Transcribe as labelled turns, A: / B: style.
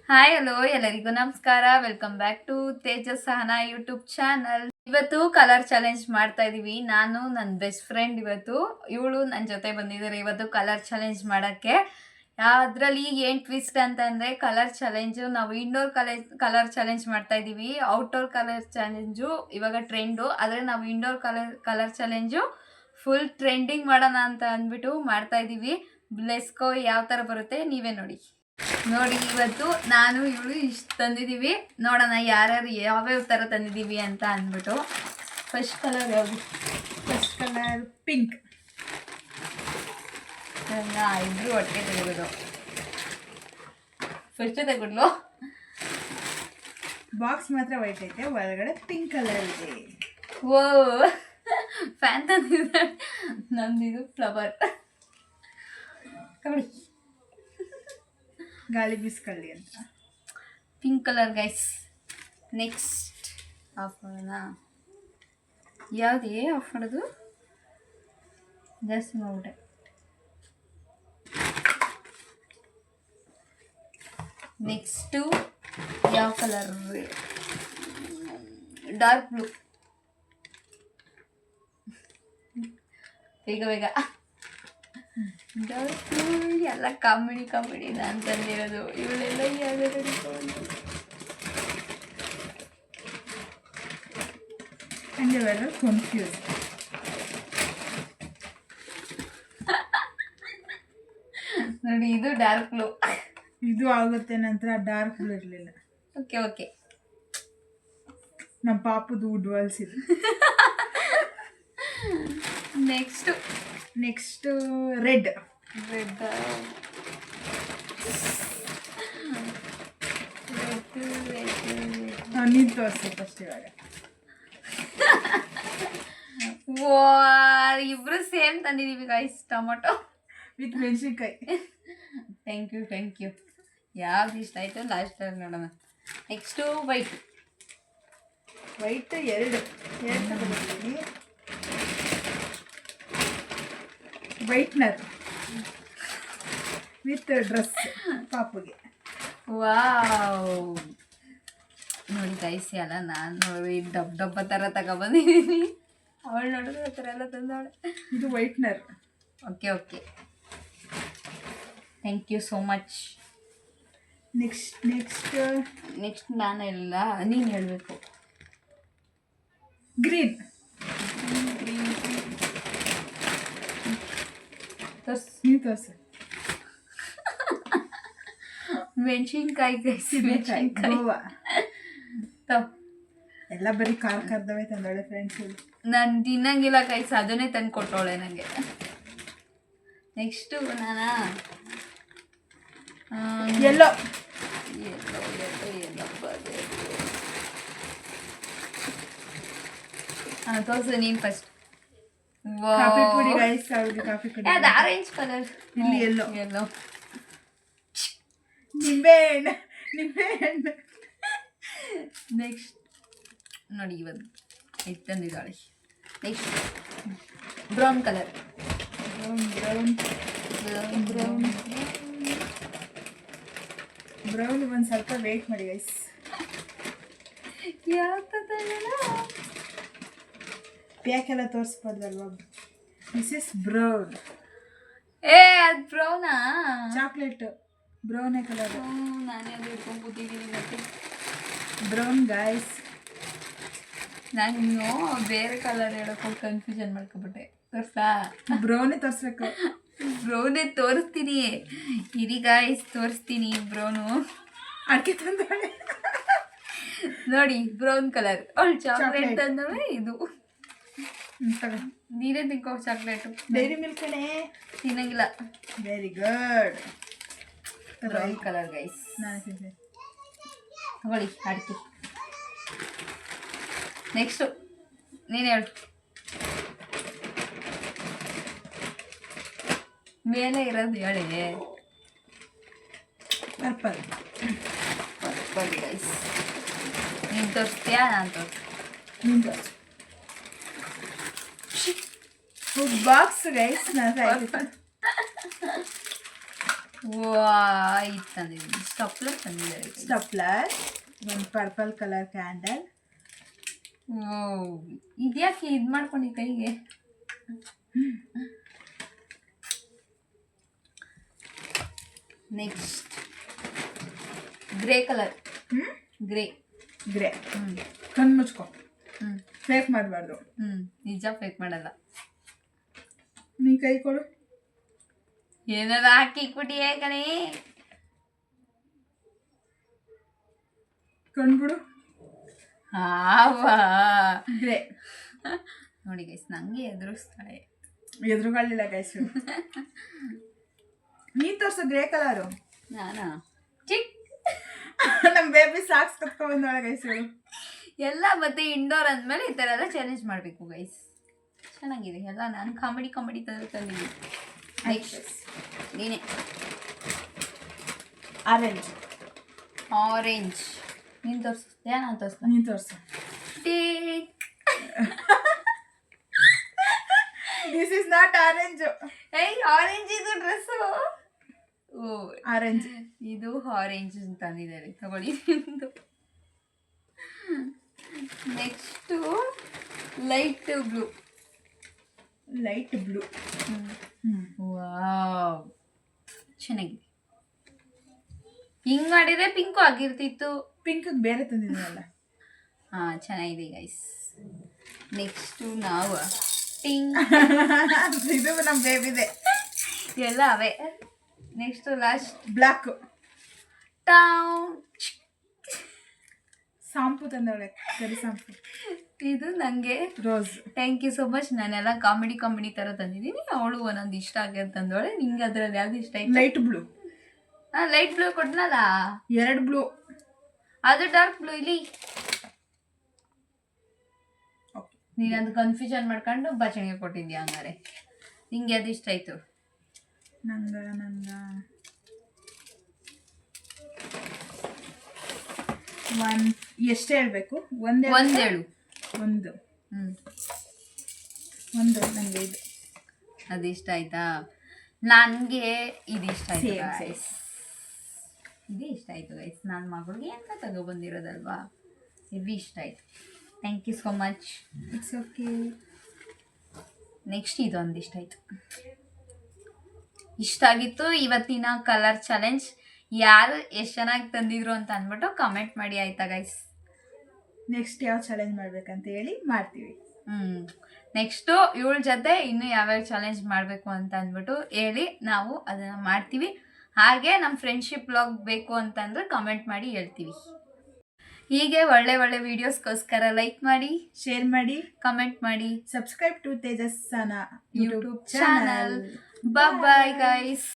A: Hi hello ಎಲ್ಲರಿಗೂ ನಮಸ್ಕಾರ. Welcome back to Tejas Sahana YouTube channel. ಇವತ್ತು ಕಲರ್ ಚಾಲೆಂಜ್ ಮಾಡ್ತಾ ಇದೀವಿ. ನಾನು ನನ್ನ ಬೆಸ್ಟ್ ಫ್ರೆಂಡ್ ಇವಳು ನನ್ನ ಜೊತೆ ಬಂದಿದ್ದಾರೆ ಇವತ್ತು ಕಲರ್ ಚಾಲೆಂಜ್ ಮಾಡಕ್ಕೆ. ಅದರಲ್ಲಿ ಏನು ಟ್ವಿಸ್ಟ್ ಅಂತಂದ್ರೆ ಕಲರ್ ಚಾಲೆಂಜು ನಾವು ಇಂಡೋರ್ ಕಲರ್ ಚಾಲೆಂಜ್ ಮಾಡ್ತಾ ಇದೀವಿ. ಔಟ್ಡೋರ್ ಕಲರ್ ಚಾಲೆಂಜು ಇವಾಗ ಟ್ರೆಂಡು, ಆದರೆ ನಾವು indoor colour challenge full trending ಮಾಡೋಣ ಅಂತ ಅಂದ್ಬಿಟ್ಟು ಮಾಡ್ತಾ ಇದೀವಿ. ಲೆಸ್ಕೋ ಯಾವ ಥರ ಬರುತ್ತೆ ನೀವೇ ನೋಡಿ. ಇವತ್ತು ನಾನು ಇವಳು ಇಷ್ಟು ತಂದಿದ್ದೀವಿ. ನೋಡೋಣ ಯಾರ್ಯಾರು ಯಾವ್ಯಾವ ಥರ ತಂದಿದ್ದೀವಿ ಅಂತ ಅಂದ್ಬಿಟ್ಟು. ಫಸ್ಟ್ ಕಲರ್ ಯಾವುದು?
B: First colour pink.
A: ಇಬ್ರು ಒಟ್ಟಿಗೆ ತೆಗೆದು ಫಸ್ಟ್ ತಗೊಡ್ಲು.
B: ಬಾಕ್ಸ್ ಮಾತ್ರ ವೈಟ್ ಐತೆ, ಒಳಗಡೆ ಪಿಂಕ್ ಕಲರ್ ಇದೆ.
A: ಓ ಫ್ಯಾನ್ ತಂದಿದ್ದಾರೆ. ನಮ್ದಿದು ಫ್ಲವರ್ ಕಬಡ್ಡಿ
B: ಗಾಳಿ ಬೀಸ್ಕೊಳ್ಳಿ ಅಂತ
A: pink colour guys. Next of ಮಾಡೋಣ. ಯಾವುದೇ ಆಫ್ ಮಾಡೋದು ಜಾಸ್ತಿ ಮಾಡ್ಬಿಟ್ಟೆ. ನೆಕ್ಸ್ಟು ಯಾವ ಕಲರ್? Dark blue. ಬೇಗ ಬೇಗ ಡಾರ್ಕ್ ಬ್ಲೂ. ಎಲ್ಲ ಕಾಮಿಡಿ ನಾನು ತಂದಿರೋದು. ಇವಳೆಲ್ಲ ಯಾವ್ದಾರು
B: ಹಂಗೆ ಕನ್ಫ್ಯೂಸ್.
A: ನೋಡಿ ಇದು ಡಾರ್ಕ್ ಬ್ಲೂ.
B: ಇದು ಆಗುತ್ತೆ. ನಂತರ ಡಾರ್ಕ್ ಬ್ಲೂ ಇರಲಿಲ್ಲ.
A: Okay okay.
B: ನಮ್ಮ ಪಾಪದು ವುಡ್ವಾಲ್ಸ್ ಇದು. Next red. ನೀನು ತೋರಿಸಿ ಫಸ್ಟ್ ಇವಾಗ.
A: ಇಬ್ರು ಸೇಮ್ ತಂದಿದ್ದೀವಿ ಗೈಸ್. ಟೊಮೊಟೊ
B: ವಿತ್ ಮೆಣಸಿನ್ಕಾಯಿ.
A: Thank you. ಯಾವ್ದು ಇಷ್ಟ ಆಯಿತು ಲಾಸ್ಟಲ್ಲಿ ನೋಡೋಣ. ನೆಕ್ಸ್ಟು
B: ವೈಟ್ ಎರಡು ತಗೊಂಡಿದ್ದೀನಿ. ವೈಟ್ನರ್ ವಿತ್ ಡ್ರೆಸ್ ಪಾಪುಗೆ.
A: ವಾವ್ ನೋಡಿ ಗೈಸ್, ಎಲ್ಲ ನಾನು ನೋಡಿ ಡಬ್ಬ ಥರ ತಗೊಬಂದಿದ್ದೀನಿ. ಅವಳು ನೋಡಿದ್ರೆ ಆ ಥರ ಎಲ್ಲ ತಂದವಳೆ.
B: ಇದು whitener.
A: Okay thank you so much. Next ನಾನೆಲ್ಲ ನೀನು ಹೇಳಬೇಕು.
B: ಗ್ರೀನ್. ನೀವು ತೋರಿಸಿ.
A: ಮೆಣಸಿನ್ಕಾಯಿ ಗೈಸ್.
B: ಗೋವಾ ಎಲ್ಲ ಬರೀ ಕರ್ದವೇ ತಂದೋಳೆ ಫ್ರೆಂಡ್ಸ್.
A: ನಾನು ತಿನ್ನಂಗಿಲ್ಲ ಗೈಸ್, ಅದನ್ನೇ ತಂದು ಕೊಟ್ಟವಳೆ ನನಗೆ. ನೆಕ್ಸ್ಟು
B: ಎಲ್ಲೋ
A: ತೋರಿಸು ನೀನು ಫಸ್ಟ್.
B: ಕಾಫಿ ಪುಡಿ ಗೈಸ್, ಅವ್ರಿಗೆ ಕಾಫಿ ಪುಡಿ.
A: ಅದು ಆರೆಂಜ್ ಕಲರ್.
B: ಇಲ್ಲಿ ಎಲ್ಲೋ ನಿಂಬೆಹಣ್ಣು.
A: ನೆಕ್ಸ್ಟ್ ನೋಡಿ ಇವತ್ತು ಇದು ತಂದಿದ್ದಾಳೆ. Next brown colour.
B: ಬ್ರೌನ್ ಒಂದು ಸ್ವಲ್ಪ ವೇಟ್ ಮಾಡಿ ಗೈಸ್.
A: ಯಾವ
B: ಪ್ಯಾಕೆಲ್ಲ ತೋರಿಸ್ಬಾರ್ದಲ್ವಾ. This is brown.
A: ಅದು ಬ್ರೌನಾ?
B: Chocolate ಬ್ರೌನೇ colour.
A: ನಾನೇ ಅದು ಹಿಡ್ಕೊಂಡು ಕೂತಿದ್ದೀನಿ ಮತ್ತೆ.
B: Brown guys.
A: ನಾನು ಬೇರೆ ಕಲರ್ ಹೇಳೋಕೆ ಕನ್ಫ್ಯೂಷನ್ ಮಾಡ್ಕೊಬಿಟ್ಟೆ. ತೋರ್ಸಾ?
B: ಬ್ರೌನೇ ತೋರಿಸ್ಬೇಕು.
A: ಬ್ರೌನೇ ತೋರಿಸ್ತೀನಿ ಇರಿ ಗೈಸ್, ತೋರಿಸ್ತೀನಿ ಬ್ರೌನು.
B: ಅಡಿಕೆ ತಂದಾಳೆ
A: ನೋಡಿ ಬ್ರೌನ್ ಕಲರ್. ಅವಳು ಚಾಕ್ಲೇಟ್ ತಂದವಳೆ. ಇದು ನೀನೇ ತಿನ್ಕೋ ಚಾಕ್ಲೇಟು.
B: ಡೈರಿ ಮಿಲ್ಕ್
A: ತಿನ್ನಂಗಿಲ್ಲ.
B: Very good.
A: Brown colour guys.
B: ನಾನು ತಿಂದೆ.
A: ತಗೊಳ್ಳಿ ಅಡಿಕೆ. ನೆಕ್ಸ್ಟು ನೀನು ಹೇಳು. ಮೇಲೆ ಇರೋದು ಹೇಳಿ.
B: Purple
A: guys. ನೀನು ತೋರಿಸ್ತೀಯಾ ನಾನು
B: ತೋರಿಸ್. Box guys.
A: ವಾ ಇದು ತಂದಿದ್ದೀನಿ, ಸ್ಟಪ್ಲರ್ ತಂದಿದ್ದಾರೆ.
B: ಸ್ಟಪ್ಲರ್, ಒಂದು ಪರ್ಪಲ್ ಕಲರ್ ಕ್ಯಾಂಡಲ್.
A: ಓ ಇದ್ಯಾಕೆ ಇದು ಮಾಡ್ಕೊಂಡು ಕೈಗೆ? Next grey colour. Grey
B: grey.
A: ಹ್ಞೂ
B: ಕಣ್ಣು ಮುಚ್ಕೊ,
A: ಹ್ಞೂ
B: ಫೇಕ್ ಮಾಡಬಾರ್ದು.
A: ನಿಜ ಫೇಕ್ ಮಾಡಲ್ಲ.
B: ನೀ ಕೈ ಕೊಡು.
A: ಏನಾರ ಹಾಕಿ ಇಕ್ಬಿಟ್ಟಿಯೇ ಕಣೆ.
B: ಕಣ್ಬಿಡು.
A: ಹಾವಾ
B: ಗ್ರೇ.
A: ನೋಡಿ ಗೈಸ್, ನಂಗೆ ಎದುರಿಸ್ತಾಳೆ.
B: ಎದುರುಗಳಿಲ್ಲ ಗೈಸು. ನೀ ತೋರ್ಸು ಗ್ರೇ ಕಲರು.
A: ನಾನಾ ಚಿಕ್
B: ನಮ್ಮ ಬೇಬಿ ಸಾಕ್ಸ್ ಕತ್ಕೊಂಡ್ ಬಂದವಳ ಗೈಸು.
A: ಎಲ್ಲ ಮತ್ತೆ ಇಂಡೋರ್ ಅಂದಮೇಲೆ ಈ ಥರ ಎಲ್ಲ ಚಾಲೆಂಜ್ ಮಾಡಬೇಕು ಗೈಸ್. ಚೆನ್ನಾಗಿದೆ ಎಲ್ಲ. ನಾನು ಕಾಮಿಡಿ ತಂದಿದ್ದೀನಿ. ನೆಕ್ಸ್ಟ್ ನೀನೆ.
B: ಆರೆಂಜ್.
A: ಆರೆಂಜ್ ನೀನು ತೋರಿಸ್ತೀಯಾ ನಾನು ತೋರಿಸ್ತಾ?
B: ನೀ ತೋರ್ಸು.
A: Take.
B: This is not orange.
A: ಏಯ್ ಆರೆಂಜ್ ಇದು ಡ್ರೆಸ್ಸು. ಓ
B: ಆರೆಂಜ್.
A: ಇದು ಆರೆಂಜ್ ತಂದಿದ್ದಾರೆ, ತಗೊಳ್ಳಿ. Next light blue.
B: Light blue.
A: Wow ಚೆನ್ನಾಗಿದೆ. ಹಿಂಗ್ ಮಾಡಿದ್ರೆ ಪಿಂಕು ಆಗಿರ್ತಿತ್ತು.
B: ಪಿಂಕ್ ಬೇರೆ ತಂದಿದ್ದೀನಲ್ಲ.
A: ಹಾಂ ಚೆನ್ನಾಗಿದೆ ಗೈಸ್. ನೆಕ್ಸ್ಟು ನಾವು ಟಿಂಗ್.
B: ಇದು ನಮ್ಮ ಬೇಬಿದೆ.
A: ಎಲ್ಲ ಅವೇ. Next last
B: black.
A: ಟೌನ್.
B: ಸಾಂಪು ತಂದವಳೆ, ಕರಿ ಸಾಂಪು.
A: ಇದು ನನಗೆ
B: rose.
A: Thank you so much. ನಾನೆಲ್ಲ ಕಾಮಿಡಿ ಥರ ತಂದಿದ್ದೀನಿ. ಅವಳು ಒಂದೊಂದು ಇಷ್ಟ ಆಗ್ಯದ ತಂದವಳೆ. ನಿಂಗೆ ಅದ್ರಲ್ಲಿ ಯಾವ್ದು ಇಷ್ಟ ಆಯ್ತು?
B: Light blue.
A: ಹಾಂ ಲೈಟ್ ಬ್ಲೂ ಕೊಟ್ಟನಲ್ಲ.
B: 2 ಬ್ಲೂ.
A: ಅದು ಡಾರ್ಕ್ ಬ್ಲೂ. ಇಲ್ಲಿ ನೀನು ಅದು ಕನ್ಫ್ಯೂಷನ್ ಮಾಡ್ಕೊಂಡು ಬಚಣಿಗೆ ಕೊಟ್ಟಿದ್ಯಾ ಹಂಗಾರೆ. ನಿಂಗೆ ಅದು ಇಷ್ಟ ಆಯ್ತು?
B: ನಂಗ ಎಷ್ಟು ಹೇಳ್ಬೇಕು?
A: ಒಂದೇಳು.
B: ಒಂದು ನಂಗೆ ಇದು
A: ಅದು ಇಷ್ಟ ಆಯ್ತಾ? ನನಗೆ ಇದು ಇಷ್ಟ ಆಯ್ತು
B: Same,
A: ಗೈಸ್. ಇದು ಇಷ್ಟ ಆಯ್ತು ಗೈಸ್. ನನ್ನ ಮಗಳಿಗೆ ಅಂತ ತಗೊಬಂದಿರೋದಲ್ವಾ, ಇದು ಇಷ್ಟ ಆಯ್ತು. Thank you so much.
B: It's okay.
A: Next ಇದೊಂದು ಇಷ್ಟ ಆಯಿತು. ಇಷ್ಟ ಆಗಿತ್ತು. ಇವತ್ತಿನ ಕಲರ್ ಚಾಲೆಂಜ್ ಯಾರು ಎಷ್ಟು ಚೆನ್ನಾಗಿ ತಂದಿದ್ರು ಅಂತ ಅಂದ್ಬಿಟ್ಟು ಕಮೆಂಟ್ ಮಾಡಿ ಆಯ್ತಾ ಗೈಸ್.
B: ನೆಕ್ಸ್ಟ್ ಯಾವ ಚಾಲೆಂಜ್ ಮಾಡ್ಬೇಕಂತ ಹೇಳಿ ಮಾಡ್ತೀವಿ.
A: ನೆಕ್ಸ್ಟು ಇವಳ ಜೊತೆ ಇನ್ನೂ ಯಾವ್ಯಾವ ಚಾಲೆಂಜ್ ಮಾಡಬೇಕು ಅಂತ ಅಂದ್ಬಿಟ್ಟು ಹೇಳಿ ನಾವು ಅದನ್ನು ಮಾಡ್ತೀವಿ. ಹಾಗೆ ನಮ್ಮ ಫ್ರೆಂಡ್ಶಿಪ್ ವ್ಲಾಗ್ ಬೇಕು ಅಂತಂದ್ರೆ ಕಮೆಂಟ್ ಮಾಡಿ ಹೇಳ್ತೀವಿ. ಹೀಗೆ ಒಳ್ಳೆ ವೀಡಿಯೋಸ್ಗೋಸ್ಕರ ಲೈಕ್ ಮಾಡಿ,
B: ಶೇರ್ ಮಾಡಿ,
A: ಕಮೆಂಟ್ ಮಾಡಿ,
B: subscribe to Tejas Sahana
A: YouTube channel. Bye guys.